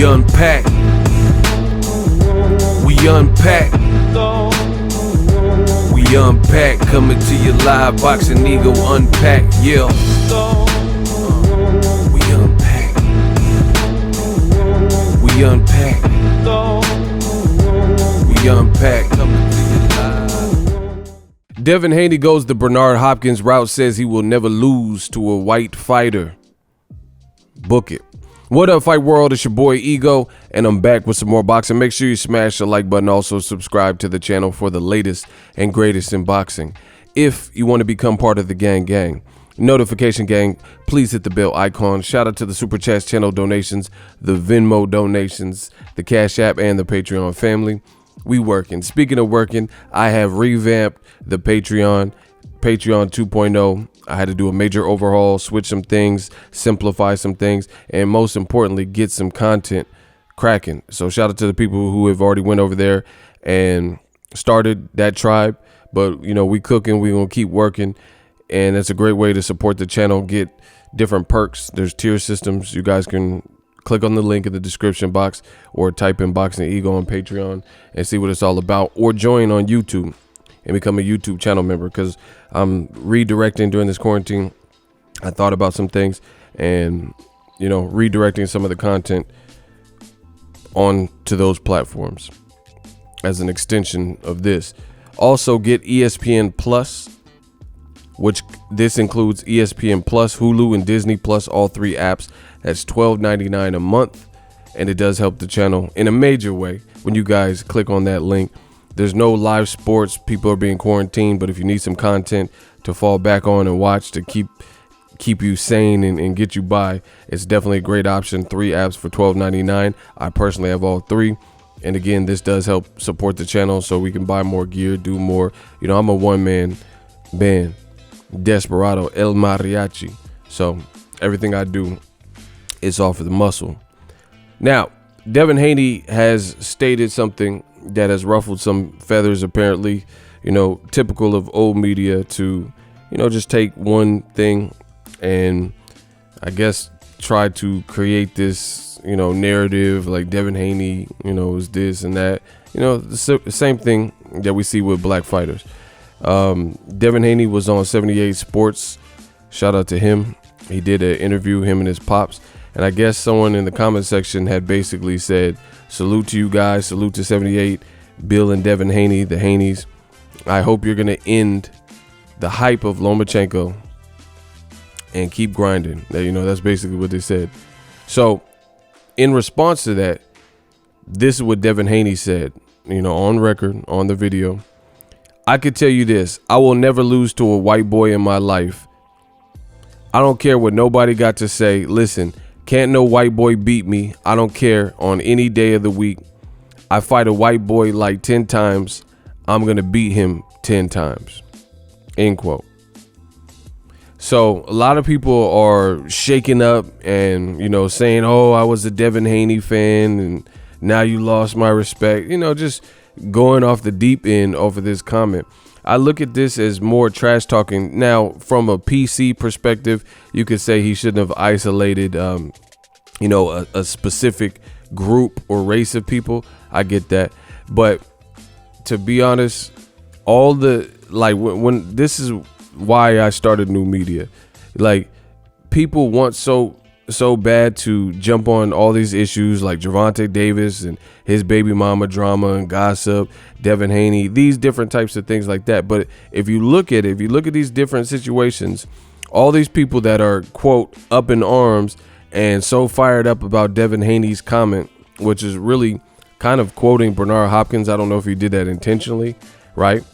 unpack. We unpack. We unpack. Coming to you live, Boxing Ego Unpack. Yeah. We unpack. We unpack. We unpack. Coming to you live. Devin Haney goes the Bernard Hopkins route, says he will never lose to a white fighter. Book it. What up, Fight World? It's your boy Ego, and I'm back with some more boxing. Make sure you smash the like button. Also, subscribe to the channel for the latest and greatest in boxing. If you want to become part of the gang, notification gang, please hit the bell icon. Shout out to the Super Chat channel donations, the Venmo donations, the Cash App, and the Patreon family. We working. Speaking of working, I have revamped the Patreon 2.0. I had to do a major overhaul, switch some things, simplify some things, and most importantly, get some content cracking. So shout out to the people who have already went over there and started that tribe. But, you know, we cooking, we going to keep working, and it's a great way to support the channel, get different perks. There's tier systems. You guys can click on the link in the description box or type in Boxing Ego on Patreon and see what it's all about, or join on YouTube and become a YouTube channel member, because I'm redirecting during this quarantine. I thought about some things and, you know, redirecting some of the content onto those platforms as an extension of this. Also, get ESPN Plus, which this includes ESPN Plus, Hulu, and Disney Plus, all three apps. That's $12.99 a month, and it does help the channel in a major way when you guys click on that link. There's no live sports. People are being quarantined, but if you need some content to fall back on and watch to keep you sane and get you by, it's definitely a great option. 3 apps for $12.99. I personally have all 3. And again, this does help support the channel so we can buy more gear, do more. You know, I'm a one-man band, Desperado, El Mariachi. So everything I do is all for the muscle. Now, Devin Haney has stated something that has ruffled some feathers, apparently, you know, typical of old media to, you know, just take one thing and I guess try to create this, you know, narrative like Devin Haney, you know, is this and that, you know, the same thing that we see with black fighters. Devin Haney was on 78 Sports. Shout out to him. He did an interview, him and his pops. And I guess someone in the comment section had basically said, salute to you guys, salute to 78, Bill and Devin Haney, the Haney's. I hope you're going to end the hype of Lomachenko and keep grinding. You know, that's basically what they said. So in response to that, this is what Devin Haney said, you know, on record, on the video. I could tell you this, I will never lose to a white boy in my life. I don't care what nobody got to say. Listen, can't no white boy beat me. I don't care, on any day of the week. I fight a white boy like 10 times. I'm going to beat him 10 times. End quote. So a lot of people are shaking up and, you know, saying, oh, I was a Devin Haney fan and now you lost my respect. You know, just going off the deep end off of this comment. I look at this as more trash talking. Now, from a PC perspective, you could say he shouldn't have isolated, you know, a specific group or race of people. I get that. But to be honest, all the, like, when this is why I started new media, like, people want so bad to jump on all these issues like Gervonta Davis and his baby mama drama and gossip, Devin Haney, these different types of things like that. But if you look at it, if you look at these different situations, all these people that are, quote, up in arms and so fired up about Devin Haney's comment, which is really kind of quoting Bernard Hopkins. I don't know if he did that intentionally, right?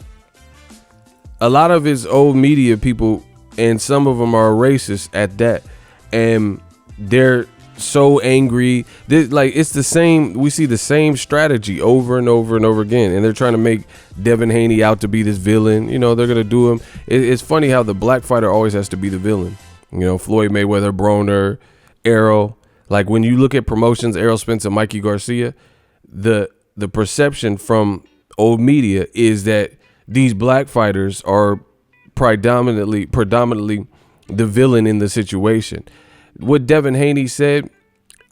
A lot of his old media people, and some of them are racist at that, and they're so angry. Like, it's the same, we see the same strategy over and over and over again, and they're trying to make Devin Haney out to be this villain. You know, they're gonna do him. It's funny how the black fighter always has to be the villain. You know, Floyd Mayweather, Broner, Errol. Like, when you look at promotions, Errol Spence and Mikey Garcia, the perception from old media is that these black fighters are predominantly the villain in the situation. What Devin Haney said,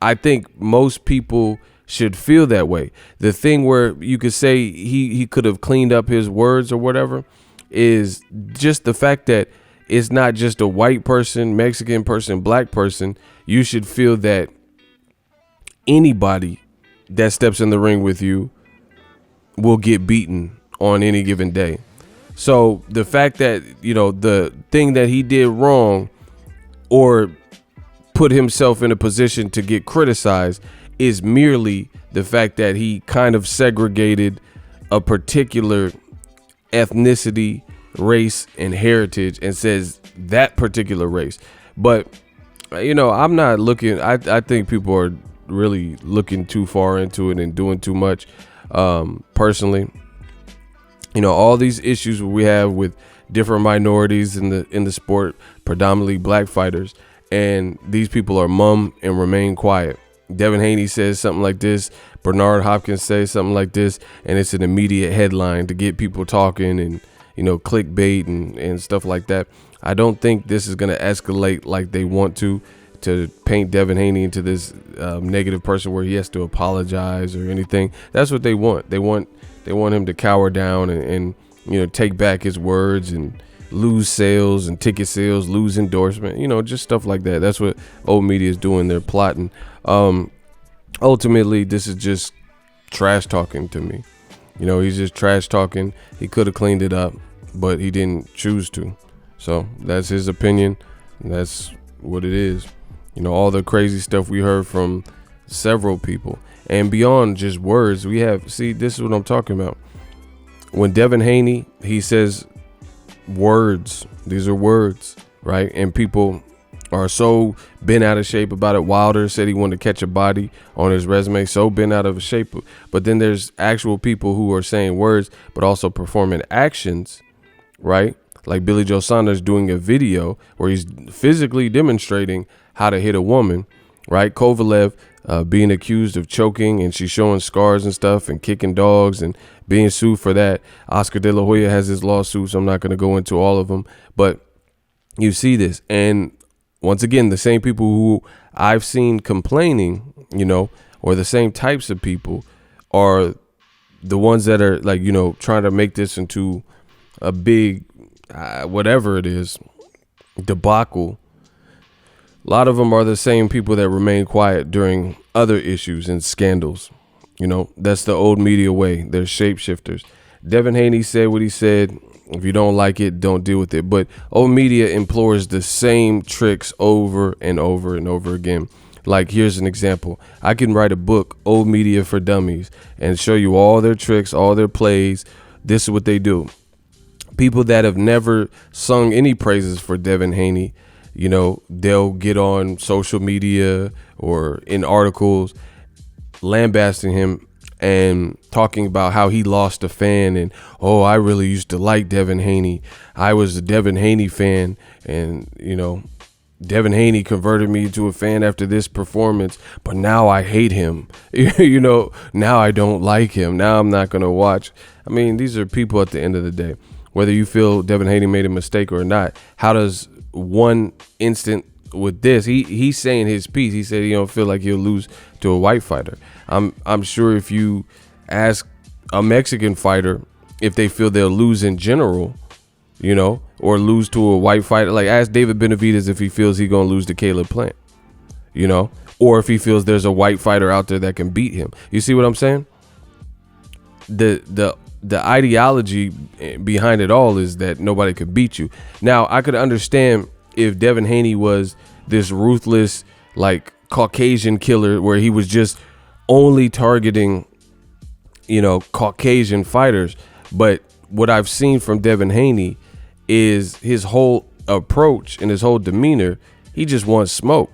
I think most people should feel that way. The thing where you could say he could have cleaned up his words or whatever is just the fact that it's not just a white person, Mexican person, black person. You should feel that anybody that steps in the ring with you will get beaten on any given day. So the fact that, you know, the thing that he did wrong or put himself in a position to get criticized is merely the fact that he kind of segregated a particular ethnicity, race, and heritage and says that particular race. But, you know, I'm not looking, I think people are really looking too far into it and doing too much. Personally, you know, all these issues we have with different minorities in the sport, predominantly black fighters, and these people are mum and remain quiet. Devin Haney says something like this, Bernard Hopkins says something like this, and it's an immediate headline to get people talking and, you know, clickbait and stuff like that. I don't think this is going to escalate like they want to paint Devin Haney into this negative person where he has to apologize or anything. That's what they want. They want him to cower down and you know, take back his words and lose sales and ticket sales, lose endorsement, you know, just stuff like that. That's what old media is doing. They're plotting. Ultimately, this is just trash talking to me. You know, he's just trash talking. He could have cleaned it up, but he didn't choose to. So that's his opinion. And that's what it is. You know, all the crazy stuff we heard from several people, and beyond just words, we have, see, this is what I'm talking about. When Devin Haney, he says words, these are words, right? And people are so bent out of shape about it. Wilder said he wanted to catch a body on his resume, so bent out of shape. But then there's actual people who are saying words, but also performing actions, right? Like Billy Joe Saunders doing a video where he's physically demonstrating how to hit a woman, right? Kovalev being accused of choking, and she's showing scars and stuff and kicking dogs and being sued for that. Oscar De La Hoya has his lawsuit, so I'm not going to go into all of them. But you see this. And once again, the same people who I've seen complaining, you know, or the same types of people are the ones that are like, you know, trying to make this into a big, whatever it is, debacle. A lot of them are the same people that remain quiet during other issues and scandals. You know, that's the old media way. They're shapeshifters. Devin Haney said what he said. If you don't like it, don't deal with it. But old media implores the same tricks over and over and over again. Like, here's an example. I can write a book, Old Media for Dummies, and show you all their tricks, all their plays. This is what they do. People that have never sung any praises for Devin Haney, you know, they'll get on social media or in articles lambasting him and talking about how he lost a fan and, oh, I really used to like Devin Haney. I was a Devin Haney fan, and, you know, Devin Haney converted me to a fan after this performance, but now I hate him. You know, now I don't like him. Now I'm not going to watch. I mean, these are people at the end of the day. Whether you feel Devin Haney made a mistake or not, how does one instant with this, he's saying his piece. He said he don't feel like he'll lose to a white fighter. I'm sure if you ask a Mexican fighter if they feel they'll lose in general, you know, or lose to a white fighter, like ask David Benavidez if he feels he's gonna lose to Caleb Plant, you know, or if he feels there's a white fighter out there that can beat him. You see what I'm saying? The ideology behind it all is that nobody could beat you. Now, I could understand if Devin Haney was this ruthless, like, Caucasian killer where he was just only targeting, you know, Caucasian fighters. But what I've seen from Devin Haney is his whole approach and his whole demeanor. He just wants smoke.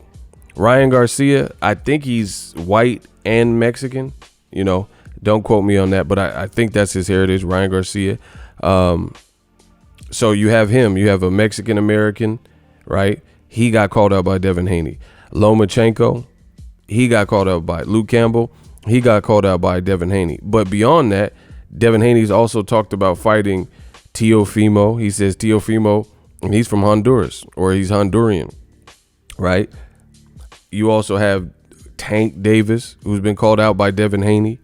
Ryan Garcia, I think he's white and Mexican, you know. Don't quote me on that, but I think that's his heritage, Ryan Garcia. So you have him. You have a Mexican-American, right? He got called out by Devin Haney. Lomachenko, he got called out by Luke Campbell. He got called out by Devin Haney. But beyond that, Devin Haney's also talked about fighting Teofimo. He says Teofimo, and he's from Honduras, or he's Honduran, right? You also have Tank Davis, who's been called out by Devin Haney.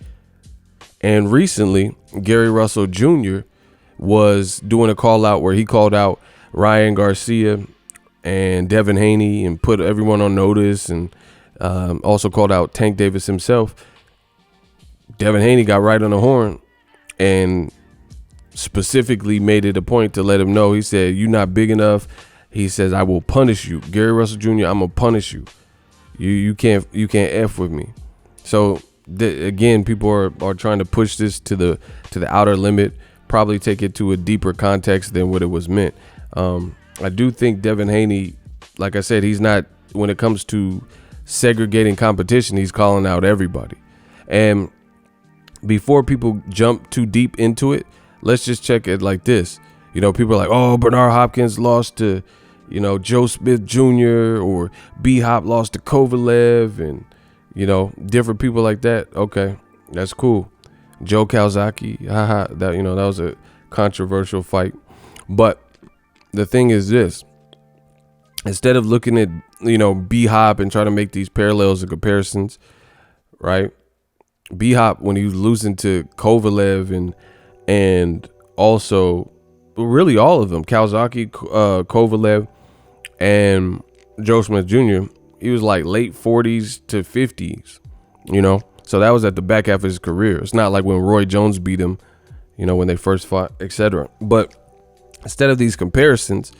And recently, Gary Russell Jr. was doing a call out where he called out Ryan Garcia and Devin Haney and put everyone on notice, and also called out Tank Davis himself. Devin Haney got right on the horn and specifically made it a point to let him know. He said, "You're not big enough." He says, "I will punish you, Gary Russell Jr. I'm gonna punish you. You can't F with me." So again, people are trying to push this to the outer limit, probably take it to a deeper context than what it was meant. I do think Devin Haney, like I said, he's not, when it comes to segregating competition, he's calling out everybody. And before people jump too deep into it, let's just check it like this. You know, people are like, "Oh, Bernard Hopkins lost to, you know, Joe Smith Jr. or B-Hop lost to Kovalev," and, you know, different people like that. Okay, that's cool. Joe Calzaghe, haha, that, you know, that was a controversial fight. But the thing is this: instead of looking at, you know, B-Hop and trying to make these parallels and comparisons, right? B-Hop, when he was losing to Kovalev and also really all of them, Calzaghe, Kovalev, and Joe Smith Jr., he was like late 40s to 50s, you know? So that was at the back half of his career. It's not like when Roy Jones beat him, you know, when they first fought, etc. But instead of these comparisons,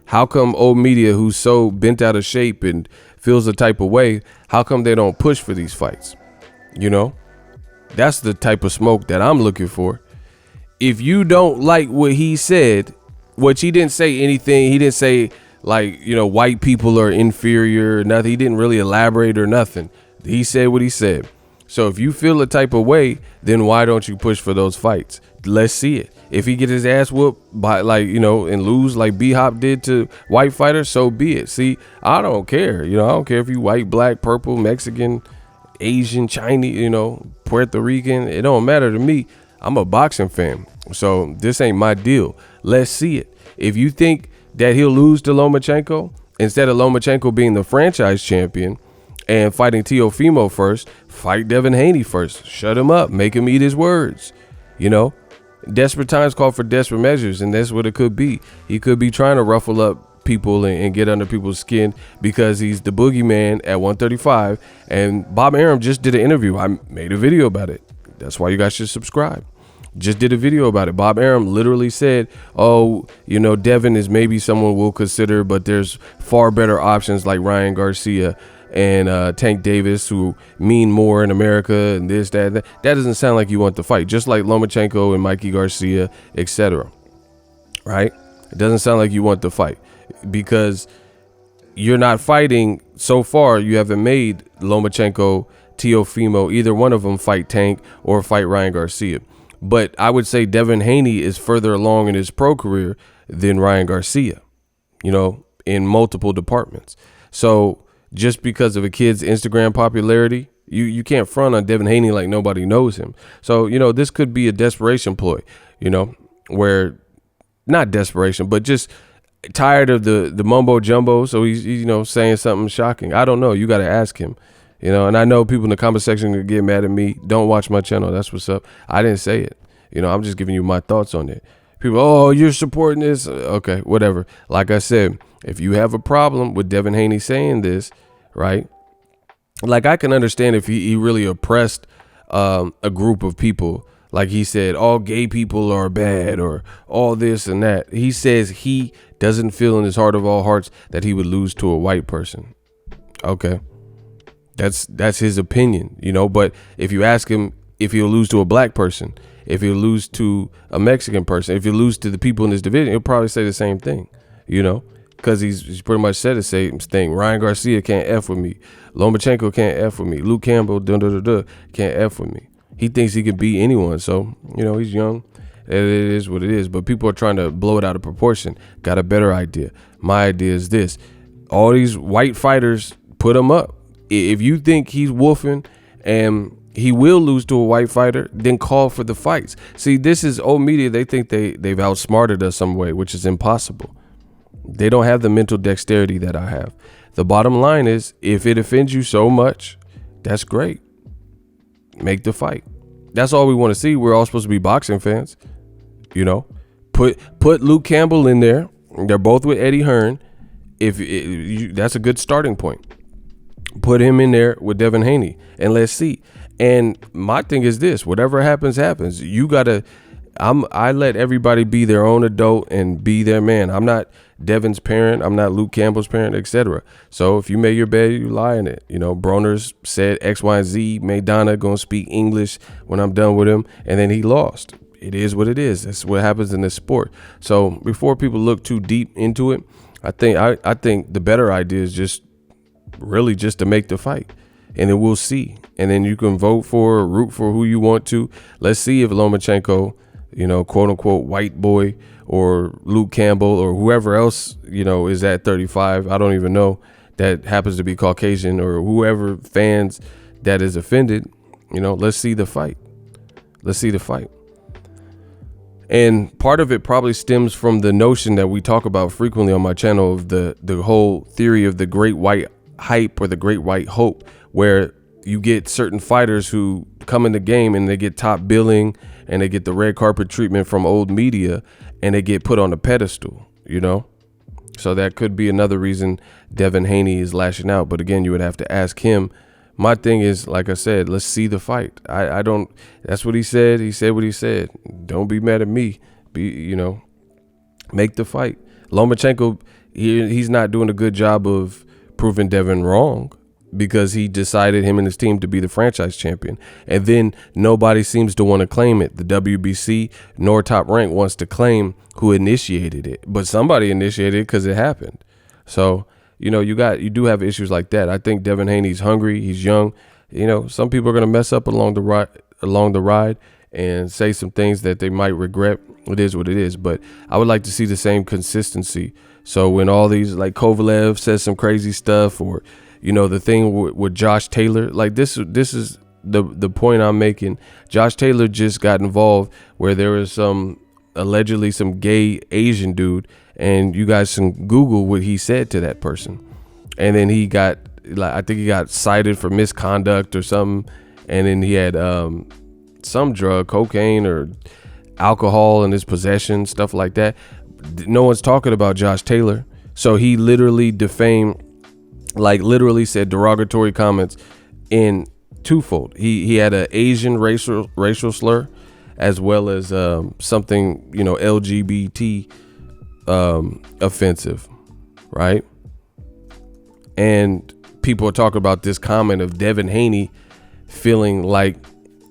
how come old media, who's so bent out of shape and feels the type of way, how come they don't push for these fights? You know, that's the type of smoke that I'm looking for. If you don't like what he said, which he didn't say anything, he didn't say like, you know, white people are inferior or nothing. He didn't really elaborate or nothing. He said what he said. So if you feel a type of way, then why don't you push for those fights? Let's see it. If he get his ass whooped by, like, you know, and lose like B-Hop did to white fighters, so be it. See, I don't care. You know, I don't care if you white, black, purple, Mexican, Asian, Chinese, you know, Puerto Rican. It don't matter to me. I'm a boxing fan. So this ain't my deal. Let's see it. If you think that he'll lose to Lomachenko, instead of Lomachenko being the franchise champion and fighting Teofimo first, fight Devin Haney first. Shut him up. Make him eat his words. You know, desperate times call for desperate measures, and that's what it could be. He could be trying to ruffle up people and get under people's skin because he's the boogeyman at 135. And Bob Arum just did an interview. I made a video about it. That's why you guys should subscribe. Just did a video about it. Bob Arum literally said, "Oh, you know, Devin is maybe someone we'll consider, but there's far better options like Ryan Garcia and Tank Davis, who mean more in America, and this, that, that." That doesn't sound like you want to fight. Just like Lomachenko and Mikey Garcia, etc. Right? It doesn't sound like you want to fight because you're not fighting. So far, you haven't made Lomachenko, Teofimo, either one of them fight Tank or fight Ryan Garcia. But I would say Devin Haney is further along in his pro career than Ryan Garcia, you know, in multiple departments. So just because of a kid's Instagram popularity, you can't front on Devin Haney like nobody knows him. So, you know, this could be a desperation ploy, you know, where not desperation, but just tired of the mumbo jumbo. So he's, you know, saying something shocking. I don't know. You got to ask him. You know, and I know people in the comment section could get mad at me. Don't watch my channel. That's what's up. I didn't say it. You know, I'm just giving you my thoughts on it. People, "Oh, you're supporting this." Okay, whatever. Like I said, if you have a problem with Devin Haney saying this, right? Like, I can understand if he really oppressed a group of people. Like he said, all gay people are bad or all this and that. He says he doesn't feel in his heart of all hearts that he would lose to a white person. Okay. That's his opinion, you know. But if you ask him if he'll lose to a black person, if he'll lose to a Mexican person, if he'll lose to the people in this division, he'll probably say the same thing, you know, because he's pretty much said the same thing. Ryan Garcia can't F with me. Lomachenko can't F with me. Luke Campbell can't F with me. He thinks he can beat anyone. So, you know, he's young. It is what it is. But people are trying to blow it out of proportion. Got a better idea. My idea is this. All these white fighters, put them up. If you think he's woofing and he will lose to a white fighter, then call for the fights. See, this is old media. They think they've outsmarted us some way, which is impossible. They don't have the mental dexterity that I have. The bottom line is, if it offends you so much That's great. Make the fight. That's all we want to see. We're all supposed to be boxing fans. You know, put Luke Campbell in there. They're both with Eddie Hearn. That's a good starting point. Put him in there with Devin Haney, and let's see. And my thing is this: whatever happens, happens. You gotta. I let everybody be their own adult and be their man. I'm not Devin's parent. I'm not Luke Campbell's parent, etc. So if you made your bed, you lie in it. You know, Broners said X, Y, and Z. Maidana gonna speak English when I'm done with him, and then he lost. It is what it is. That's what happens in this sport. So before people look too deep into it, I think the better idea is just to make the fight, and then we'll see. And then you can vote for or root for who you want to. Let's see if Lomachenko, you know, quote unquote white boy, or Luke Campbell or whoever else, you know, is at 35. I don't even know, that happens to be Caucasian, or whoever fans that is offended. You know, let's see the fight. Let's see the fight. And part of it probably stems from the notion that we talk about frequently on my channel of the whole theory of the great white hype or the great white hope, where you get certain fighters who come in the game and they get top billing and they get the red carpet treatment from old media and they get put on a pedestal, you know? So that could be another reason Devin Haney is lashing out. But again, you would have to ask him. My thing is, like I said, let's see the fight. I don't, that's what he said. He said what he said. Don't be mad at me. Make the fight. Lomachenko, he's not doing a good job of proving Devin wrong, because he decided, him and his team, to be the franchise champion. And then nobody seems to want to claim it. The WBC nor Top Rank wants to claim who initiated it, but somebody initiated it because it happened. So, you know, you do have issues like that. I think Devin Haney's hungry. He's young. You know, some people are going to mess up along the ride and say some things that they might regret. It is what it is. But I would like to see the same consistency. So when all these, like Kovalev says some crazy stuff, or, you know, the thing with Josh Taylor, like this is the point I'm making. Josh Taylor just got involved where there was allegedly some gay Asian dude, and you guys can Google what he said to that person. And then he got, I think he got cited for misconduct or something. And then he had some drug, cocaine or alcohol in his possession, stuff like that. No one's talking about Josh Taylor. So he literally defamed, like literally said derogatory comments in twofold. He had an Asian racial slur, as well as something, you know, LGBT offensive, right? And people are talking about this comment of Devin Haney feeling like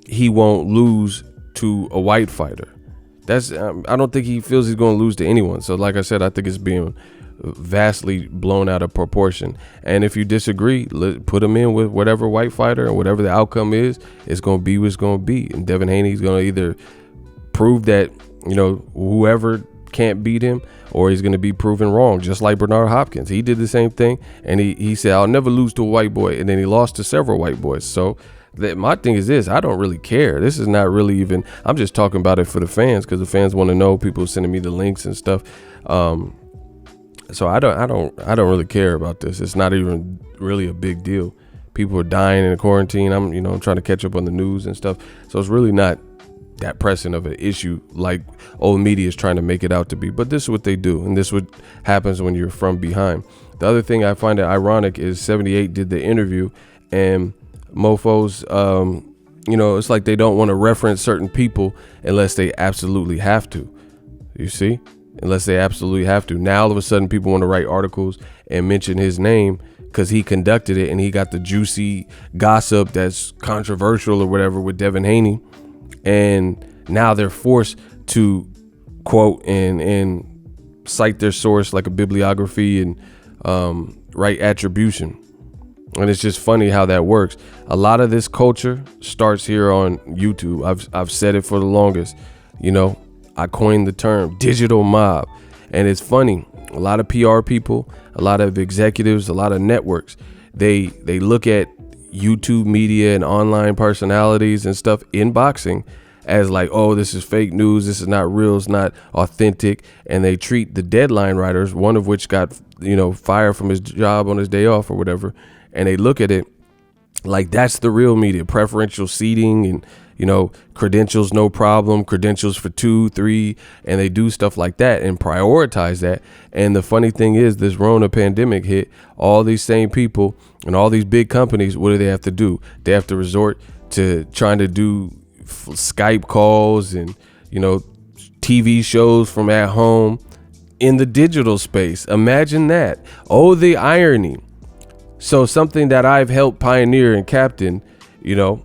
he won't lose to a white fighter. That's I don't think he feels he's going to lose to anyone. So like I said, I think it's being vastly blown out of proportion. And if you disagree, put him in with whatever white fighter, and whatever the outcome is, it's going to be what it's going to be. And Devin Haney's going to either prove that, you know, whoever can't beat him, or he's going to be proven wrong, just like Bernard Hopkins. He did the same thing, and he said, I'll never lose to a white boy, and then he lost to several white boys. So my thing is this: I don't really care. This is not really even, I'm just talking about it for the fans, because the fans want to know. People are sending me the links and stuff. So I don't really care about this. It's not even really a big deal. People are dying in quarantine. I'm trying to catch up on the news and stuff. So it's really not that pressing of an issue like old media is trying to make it out to be. But this is what they do, and this is what happens when you're from behind. The other thing I find it ironic is 78 did the interview, and mofos, it's like they don't want to reference certain people unless they absolutely have to. You see? Unless they absolutely have to. Now all of a sudden people want to write articles and mention his name because he conducted it and he got the juicy gossip that's controversial or whatever with Devin Haney. And now they're forced to quote and cite their source like a bibliography and write attribution. And it's just funny how that works. A lot of this culture starts here on YouTube. I've said it for the longest. I coined the term digital mob. And it's funny. A lot of PR people, a lot of executives, a lot of networks, they look at YouTube media and online personalities and stuff in boxing as like, oh, this is fake news. This is not real. It's not authentic. And they treat the deadline writers, one of which got, fired from his job on his day off or whatever. And they look at it Like, that's the real media. Preferential seating and, you know, credentials, no problem, credentials for 2, 3, and they do stuff like that and prioritize that. And the funny thing is, this Rona pandemic hit, all these same people and all these big companies, what do they have to do? They have to resort to trying to do Skype calls and, you know, TV shows from at home in the digital space. Imagine that. Oh, the irony. So something that I've helped pioneer and captain, you know,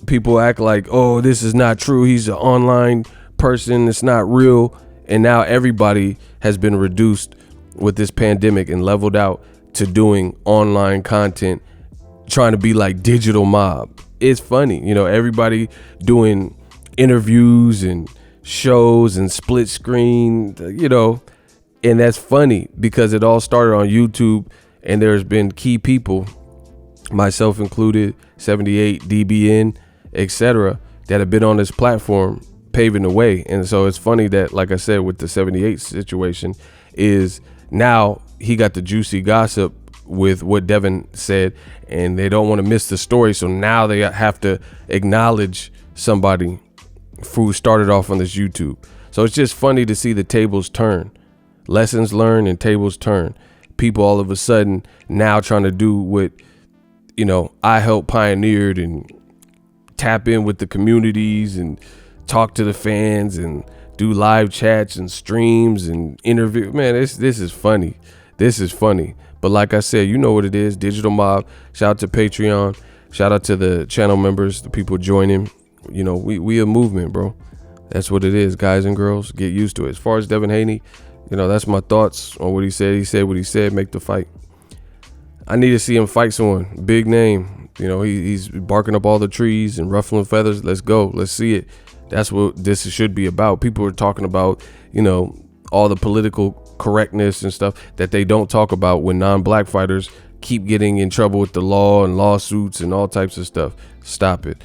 people act like, oh, this is not true. He's an online person. It's not real. And now everybody has been reduced with this pandemic and leveled out to doing online content, trying to be like digital mob. It's funny. You know, everybody doing interviews and shows and split screen, you know, and that's funny because it all started on YouTube. And there's been key people, myself included, 78, DBN, etc., that have been on this platform paving the way. And so it's funny that, like I said, with the 78 situation, is now he got the juicy gossip with what Devin said, and they don't want to miss the story. So now they have to acknowledge somebody who started off on this YouTube. So it's just funny to see the tables turn, lessons learned and tables turn. People all of a sudden now trying to do what, you know, I helped pioneered and tap in with the communities and talk to the fans and do live chats and streams and interview. Man, this is funny. This is funny. But like I said, you know what it is. Digital Mob. Shout out to Patreon. Shout out to the channel members, the people joining. You know, we a movement, bro. That's what it is, guys and girls. Get used to it. As far as Devin Haney, you know, that's my thoughts on what he said. He said what he said, make the fight. I need to see him fight someone. Big name. You know, he's barking up all the trees and ruffling feathers. Let's go. Let's see it. That's what this should be about. People are talking about, you know, all the political correctness and stuff that they don't talk about when non-black fighters keep getting in trouble with the law and lawsuits and all types of stuff. Stop it.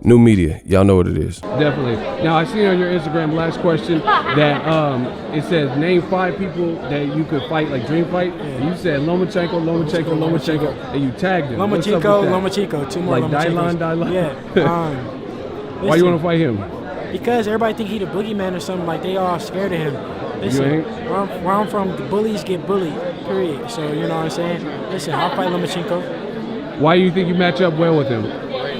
New media, y'all know what it is. Definitely. Now I see on your Instagram, last question, that it says name 5 people that you could fight, like dream fight. And you said Lomachenko, and you tagged him. Lomachenko, 2 more. Like Dylan. Yeah. Why you want to fight him? Because everybody think he the boogeyman or something. Like they all scared of him. Listen, where I'm from, the bullies get bullied. Period. So you know what I'm saying. Listen, I'll fight Lomachenko. Why do you think you match up well with him?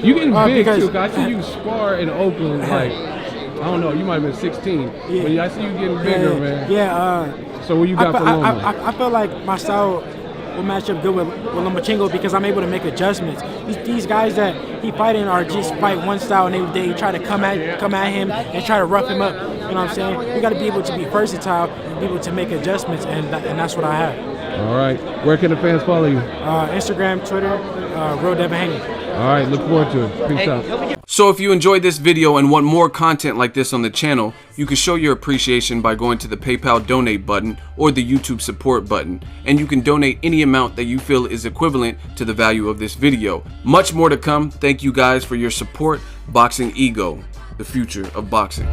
You getting big too, cause I see you spar in Oakland, like, I don't know, you might have been 16, yeah. But I see you getting bigger, man. Yeah. So what you got for Loma? I feel like my style will match up good with Lomachenko because I'm able to make adjustments. These guys that he fighting are just fight one style and they try to come at him and try to rough him up. You know what I'm saying? You got to be able to be versatile and be able to make adjustments, and that's what I have. All right. Where can the fans follow you? Instagram, Twitter, Real Devin Haney. All right, look forward to it. Peace out. So if you enjoyed this video and want more content like this on the channel, you can show your appreciation by going to the PayPal donate button or the YouTube support button, and you can donate any amount that you feel is equivalent to the value of this video. Much more to come. Thank you guys for your support. Boxing Ego, the future of boxing.